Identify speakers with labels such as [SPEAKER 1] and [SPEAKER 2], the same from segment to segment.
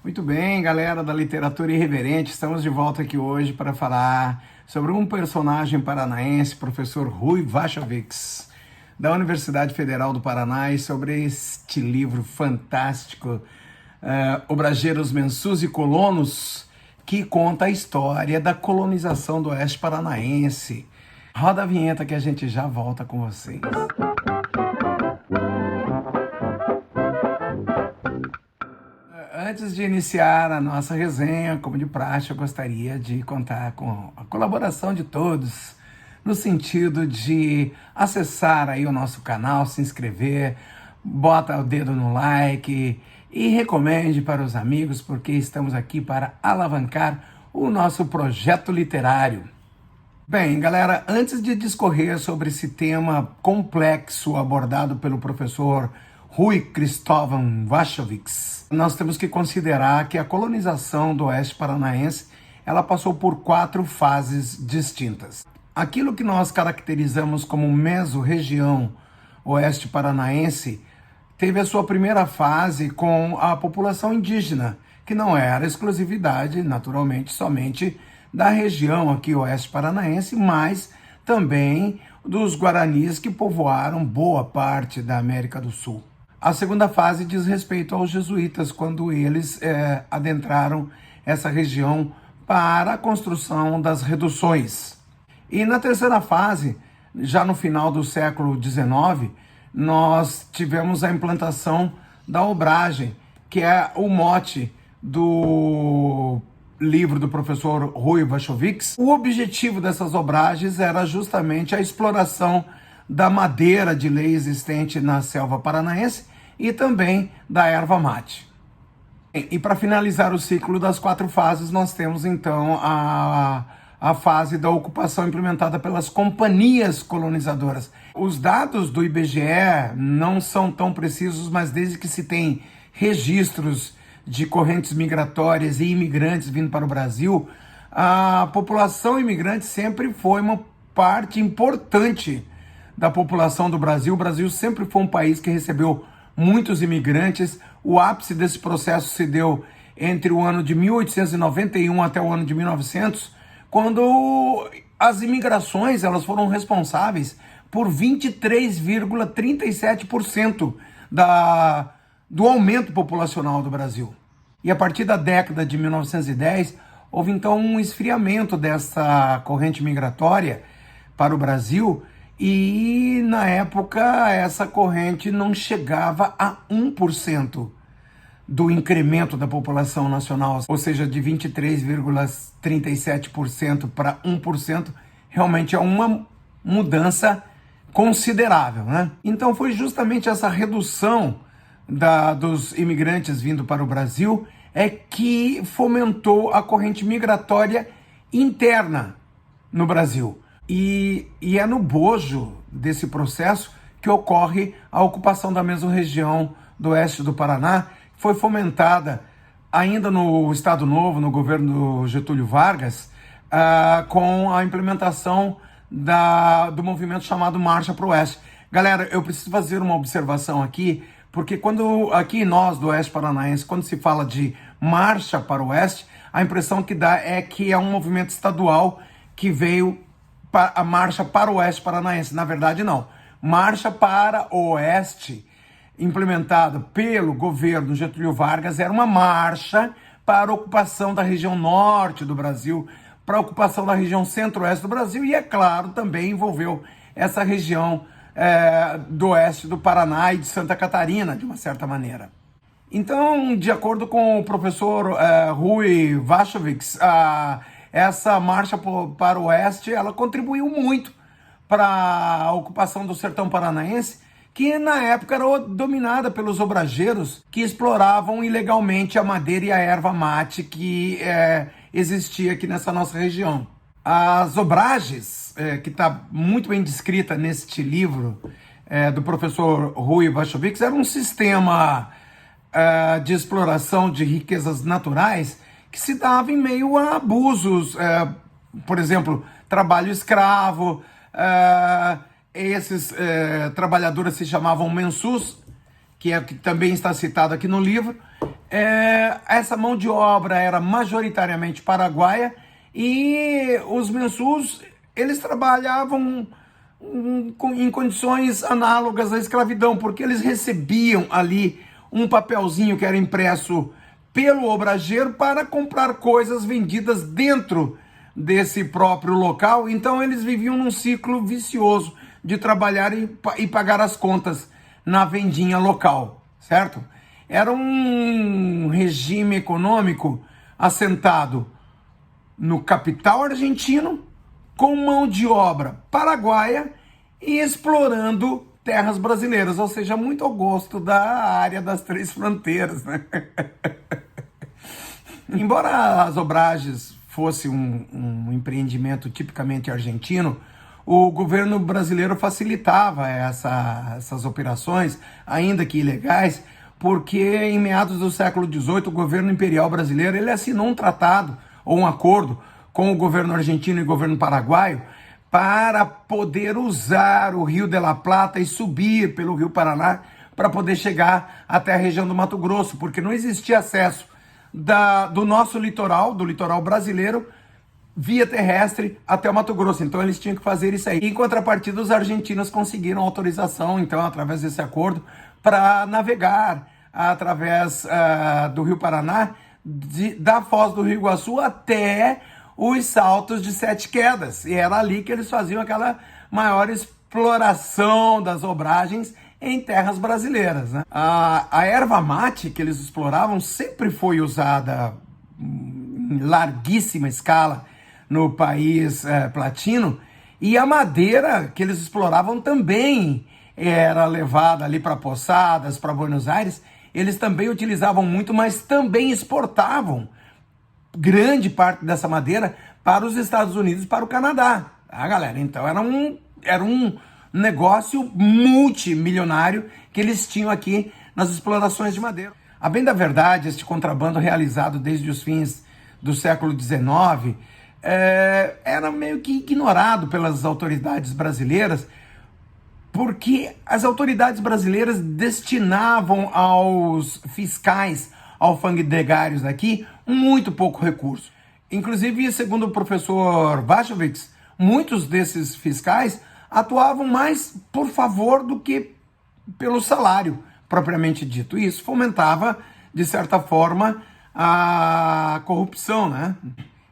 [SPEAKER 1] Muito bem, galera da Literatura Irreverente, estamos de volta aqui hoje para falar sobre um personagem paranaense, professor Rui Wachowiks, da Universidade Federal do Paraná, e sobre este livro fantástico, Obrigeiros, Mensus e Colonos, que conta a história da colonização do Oeste Paranaense. Roda a vinheta que a gente já volta com vocês. Antes de iniciar a nossa resenha, como de praxe, eu gostaria de contar com a colaboração de todos, no sentido de acessar aí o nosso canal, se inscrever, bota o dedo no like e recomende para os amigos, porque estamos aqui para alavancar o nosso projeto literário. Bem, galera, antes de discorrer sobre esse tema complexo abordado pelo professor Rui Cristóvão Wachowiks, nós temos que considerar que a colonização do Oeste Paranaense ela passou por 4 fases distintas. Aquilo que nós caracterizamos como mesorregião Oeste Paranaense teve a sua primeira fase com a população indígena, que não era exclusividade, naturalmente, somente da região aqui Oeste Paranaense, mas também dos guaranis que povoaram boa parte da América do Sul. A segunda fase diz respeito aos jesuítas, quando eles adentraram essa região para a construção das reduções. E na terceira fase, já no final do século XIX, nós tivemos a implantação da obragem, que é o mote do livro do professor Rui Wachowiks. O objetivo dessas obragens era justamente a exploração da madeira de lei existente na selva paranaense e também da erva mate. E para finalizar o ciclo das 4 fases, nós temos então a fase da ocupação implementada pelas companhias colonizadoras. Os dados do IBGE não são tão precisos, mas desde que se tem registros de correntes migratórias e imigrantes vindo para o Brasil, a população imigrante sempre foi uma parte importante da população do Brasil. O Brasil sempre foi um país que recebeu muitos imigrantes. O ápice desse processo se deu entre o ano de 1891 até o ano de 1900, quando as imigrações elas foram responsáveis por 23,37% do aumento populacional do Brasil. E a partir da década de 1910, houve então um esfriamento dessa corrente migratória para o Brasil, e na época essa corrente não chegava a 1% do incremento da população nacional, ou seja, de 23,37% para 1%, realmente é uma mudança considerável, né? Então foi justamente essa redução dos imigrantes vindo para o Brasil que fomentou a corrente migratória interna no Brasil. E é no bojo desse processo que ocorre a ocupação da mesorregião do oeste do Paraná, que foi fomentada ainda no Estado Novo, no governo do Getúlio Vargas, com a implementação do movimento chamado Marcha para o Oeste. Galera, eu preciso fazer uma observação aqui, porque quando aqui nós do Oeste Paranaense, quando se fala de Marcha para o Oeste, a impressão que dá é que é um movimento estadual que veio a Marcha para o Oeste Paranaense. Na verdade, não. Marcha para o Oeste, implementada pelo governo Getúlio Vargas, era uma marcha para a ocupação da região norte do Brasil, para a ocupação da região centro-oeste do Brasil, e, é claro, também envolveu essa região do oeste do Paraná e de Santa Catarina, de uma certa maneira. Então, de acordo com o professor Rui Wachowiks, essa marcha para o oeste, ela contribuiu muito para a ocupação do sertão paranaense, que na época era dominada pelos obrigeiros que exploravam ilegalmente a madeira e a erva mate que existia aqui nessa nossa região. As obragens, que está muito bem descrita neste livro do professor Rui Wachowiks, era um sistema de exploração de riquezas naturais que se dava em meio a abusos, por exemplo, trabalho escravo. Esses trabalhadores se chamavam mensus, que também está citado aqui no livro, essa mão de obra era majoritariamente paraguaia e os mensus, eles trabalhavam em condições análogas à escravidão, porque eles recebiam ali um papelzinho que era impresso pelo obrageiro para comprar coisas vendidas dentro desse próprio local. Então eles viviam num ciclo vicioso de trabalhar e pagar as contas na vendinha local, certo? Era um regime econômico assentado no capital argentino, com mão de obra paraguaia e explorando terras brasileiras, ou seja, muito ao gosto da área das três fronteiras, né? Embora as obragens fosse um empreendimento tipicamente argentino, o governo brasileiro facilitava essas operações, ainda que ilegais, porque em meados do século XVIII o governo imperial brasileiro ele assinou um tratado ou um acordo com o governo argentino e o governo paraguaio para poder usar o Rio de la Plata e subir pelo Rio Paraná para poder chegar até a região do Mato Grosso, porque não existia acesso do nosso litoral, do litoral brasileiro, via terrestre até o Mato Grosso. Então eles tinham que fazer isso aí. Em contrapartida, os argentinos conseguiram autorização, então, através desse acordo, para navegar através do Rio Paraná, da Foz do Rio Iguaçu até os Saltos de Sete Quedas. E era ali que eles faziam aquela maior exploração das obragens em terras brasileiras, né? A erva mate que eles exploravam sempre foi usada em larguíssima escala no país platino, e a madeira que eles exploravam também era levada ali para Posadas, para Buenos Aires. Eles também utilizavam muito, mas também exportavam grande parte dessa madeira para os Estados Unidos e para o Canadá, tá, galera? Então era um negócio multimilionário que eles tinham aqui nas explorações de madeira. A bem da verdade, este contrabando realizado desde os fins do século XIX era meio que ignorado pelas autoridades brasileiras, porque as autoridades brasileiras destinavam aos fiscais alfandegários daqui muito pouco recurso. Inclusive, segundo o professor Vachowitz, muitos desses fiscais atuavam mais por favor do que pelo salário propriamente dito. E isso fomentava, de certa forma, a corrupção, né?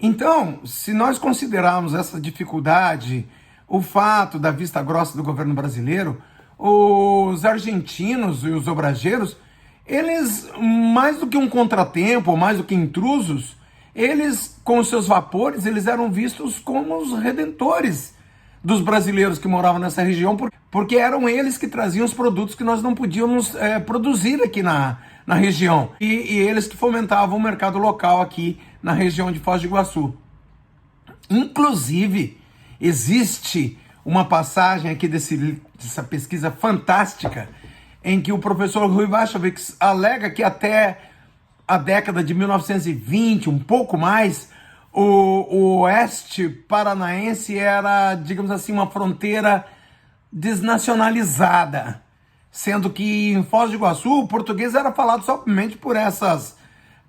[SPEAKER 1] Então, se nós considerarmos essa dificuldade, o fato da vista grossa do governo brasileiro, os argentinos e os obrageiros, eles, mais do que um contratempo, ou mais do que intrusos, eles, com os seus vapores, eles eram vistos como os redentores dos brasileiros que moravam nessa região, porque eram eles que traziam os produtos que nós não podíamos produzir aqui na região. E eles que fomentavam o mercado local aqui na região de Foz do Iguaçu. Inclusive, existe uma passagem aqui dessa pesquisa fantástica em que o professor Rui Vachowitz alega que até a década de 1920, um pouco mais, o oeste paranaense era, digamos assim, uma fronteira desnacionalizada, sendo que em Foz do Iguaçu o português era falado somente por essas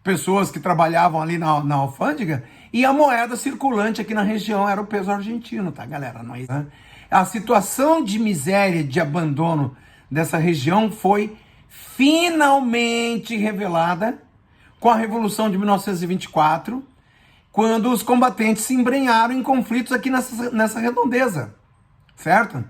[SPEAKER 1] pessoas que trabalhavam ali na alfândega, e a moeda circulante aqui na região era o peso argentino, tá, galera? Né? A situação de miséria, de abandono dessa região foi finalmente revelada com a Revolução de 1924, quando os combatentes se embrenharam em conflitos aqui nessa redondeza, certo?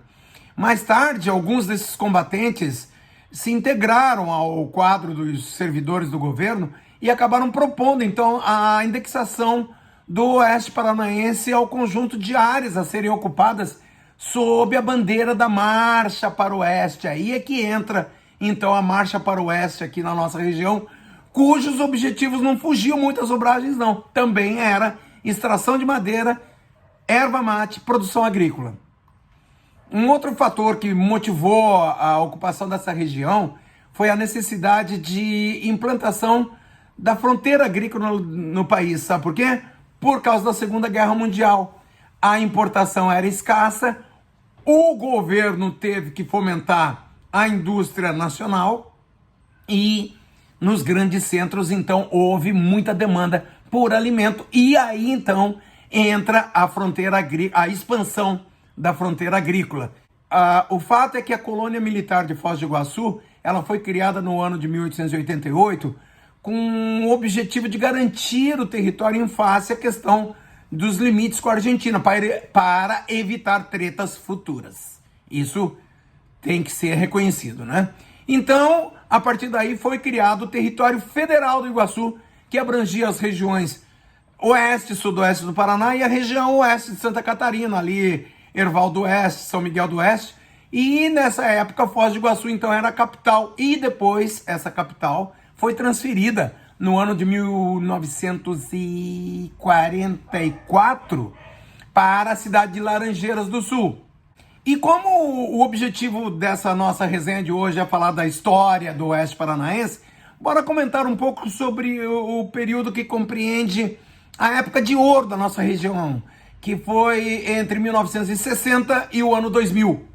[SPEAKER 1] Mais tarde, alguns desses combatentes se integraram ao quadro dos servidores do governo e acabaram propondo, então, a indexação do oeste paranaense ao conjunto de áreas a serem ocupadas sob a bandeira da Marcha para o Oeste. Aí é que entra, então, a Marcha para o Oeste aqui na nossa região, cujos objetivos não fugiam muito às obragens, não. Também era extração de madeira, erva mate, produção agrícola. Um outro fator que motivou a ocupação dessa região foi a necessidade de implantação da fronteira agrícola no país. Sabe por quê? Por causa da Segunda Guerra Mundial. A importação era escassa, o governo teve que fomentar a indústria nacional e nos grandes centros, então houve muita demanda por alimento, e aí então entra a fronteira agrícola, a expansão da fronteira agrícola. O fato é que a colônia militar de Foz do Iguaçu, ela foi criada no ano de 1888 com o objetivo de garantir o território em face à questão dos limites com a Argentina, para evitar tretas futuras. Isso tem que ser reconhecido, né? Então, a partir daí foi criado o território federal do Iguaçu, que abrangia as regiões oeste e sudoeste do Paraná e a região oeste de Santa Catarina, ali Herval do Oeste, São Miguel do Oeste. E nessa época Foz do Iguaçu então era a capital, e depois essa capital foi transferida no ano de 1944 para a cidade de Laranjeiras do Sul. E como o objetivo dessa nossa resenha de hoje é falar da história do Oeste Paranaense, bora comentar um pouco sobre o período que compreende a época de ouro da nossa região, que foi entre 1960 e o ano 2000.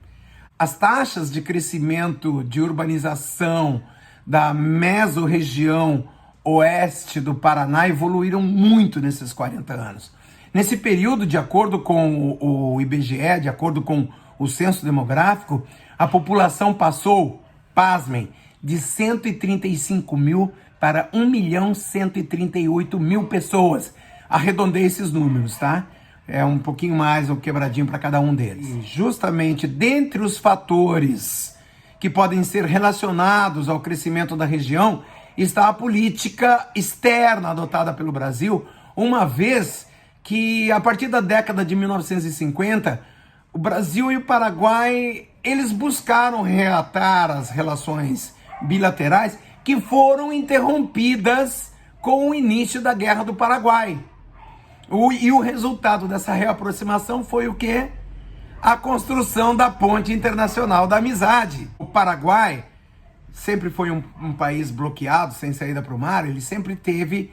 [SPEAKER 1] As taxas de crescimento de urbanização da mesorregião oeste do Paraná evoluíram muito nesses 40 anos. Nesse período, de acordo com o IBGE, de acordo com o censo demográfico, a população passou, pasmem, de 135 mil para 1.138.000 pessoas. Arredondei esses números, tá? É um pouquinho mais ou quebradinho para cada um deles. E justamente dentre os fatores que podem ser relacionados ao crescimento da região está a política externa adotada pelo Brasil, uma vez que a partir da década de 1950, o Brasil e o Paraguai, eles buscaram reatar as relações bilaterais que foram interrompidas com o início da Guerra do Paraguai. E o resultado dessa reaproximação foi o quê? A construção da Ponte Internacional da Amizade. O Paraguai sempre foi um país bloqueado, sem saída para o mar. Ele sempre teve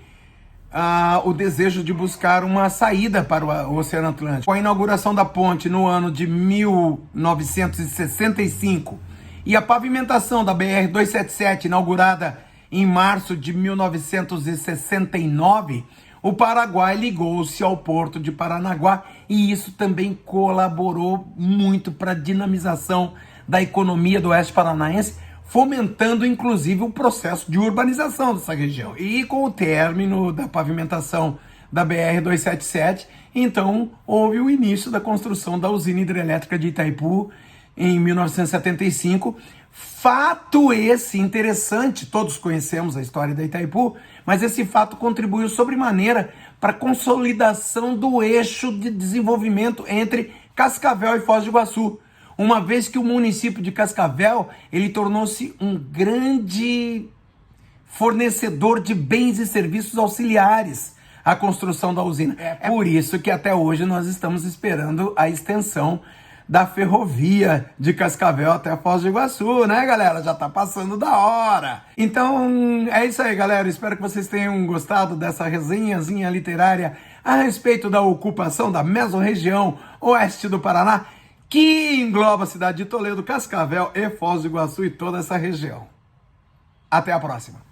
[SPEAKER 1] o desejo de buscar uma saída para o Oceano Atlântico. Com a inauguração da ponte no ano de 1965 e a pavimentação da BR-277, inaugurada em março de 1969, o Paraguai ligou-se ao porto de Paranaguá, e isso também colaborou muito para a dinamização da economia do Oeste Paranaense, fomentando inclusive o processo de urbanização dessa região. E com o término da pavimentação da BR-277, então houve o início da construção da usina hidrelétrica de Itaipu em 1975. Fato esse interessante, todos conhecemos a história da Itaipu, mas esse fato contribuiu sobremaneira para a consolidação do eixo de desenvolvimento entre Cascavel e Foz do Iguaçu, uma vez que o município de Cascavel ele tornou-se um grande fornecedor de bens e serviços auxiliares à construção da usina. É por isso que até hoje nós estamos esperando a extensão da ferrovia de Cascavel até Foz do Iguaçu, né, galera? Já tá passando da hora. Então, é isso aí, galera. Espero que vocês tenham gostado dessa resenhazinha literária a respeito da ocupação da mesorregião oeste do Paraná, que engloba a cidade de Toledo, Cascavel e Foz do Iguaçu e toda essa região. Até a próxima.